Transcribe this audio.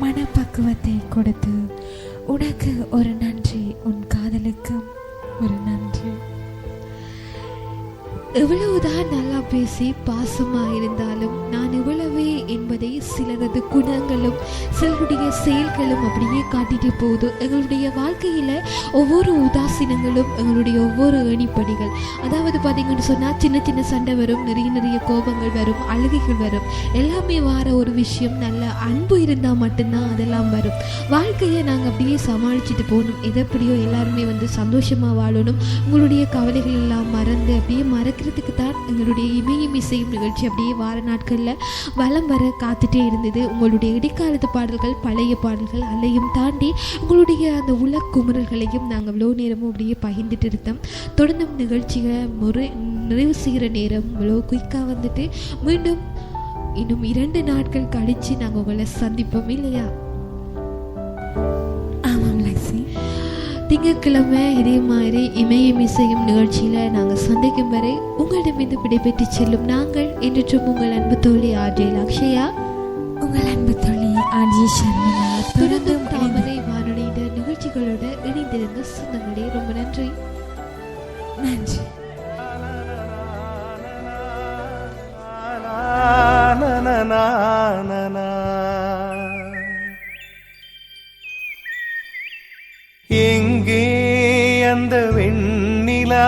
மனப்பக்குவத்தை கொடுத்து உனக்கு ஒரு நன்றி, உன் காதலுக்கும் ஒரு நன்றி. எவ்வளவுதான் நல்லா பேசி பாசமாக இருந்தாலும் நான் இவ்வளவே என்பதை சிலரது குணங்களும் சிலருடைய செயல்களும் அப்படியே காட்டிட்டு போகுது. எங்களுடைய வாழ்க்கையில் ஒவ்வொரு உதாசீனங்களும் எங்களுடைய ஒவ்வொரு ஏணிப்படிகள். அதாவது பார்த்தீங்கன்னு சொன்னால் சின்ன சின்ன சண்டை வரும், நிறைய கோபங்கள் வரும், அழுகைகள் வரும். எல்லாமே வார ஒரு விஷயம், நல்ல அன்பு இருந்தால் மட்டும்தான் அதெல்லாம் வரும். வாழ்க்கையை நாங்கள் அப்படியே சமாளிச்சுட்டு போகணும். எதப்படியோ எல்லாருமே சந்தோஷமாக வாழணும். உங்களுடைய கவலைகள் எல்லாம் மறந்து அப்படியே மறக்கிறதுக்கு தான் எங்களுடைய இமயம் இசையும் நிகழ்ச்சி அப்படியே வார நாட்களில் வலம் வர காத்துட்டே இருந்தது. உங்களுடைய இடைக்காலத்து பாடல்கள், பழைய பாடல்கள் அதையும் தாண்டி உங்களுடைய அந்த உலக்குமுறல்களையும் நாங்கள் இவ்வளோ நேரமும் அப்படியே பகிர்ந்துட்டு இருந்தோம். தொடர்ந்தும் நிகழ்ச்சிகளை நிறைவு செய்கிற நேரம் இவ்வளோ குயிக்காக மீண்டும் இன்னும் 2 நாட்கள் கழித்து நாங்கள் உங்களை சந்திப்போம் இல்லையா? ஆமாம் லக்ஷ்மி. திங்கட்கிழமை இதே மாதிரி இமயம் இசையும் நிகழ்ச்சியில் நாங்கள் சந்திக்கும் வரை உங்களிடமிருந்து விடைபெற்று செல்லும் நாங்கள் என்றும் உங்கள் அன்பு தோழி ஆர்ஜே லக்ஷயா, உங்கள் அன்பு தோழி ஆர்ஜே ஷர்மிளா. தொடர்ந்தும் தாமரை வானொலி நிகழ்ச்சிகளோட இணைந்திருந்த சொந்தங்களே ரொம்ப நன்றி. நன்றி. எங்கே அந்த வெண்ணிலா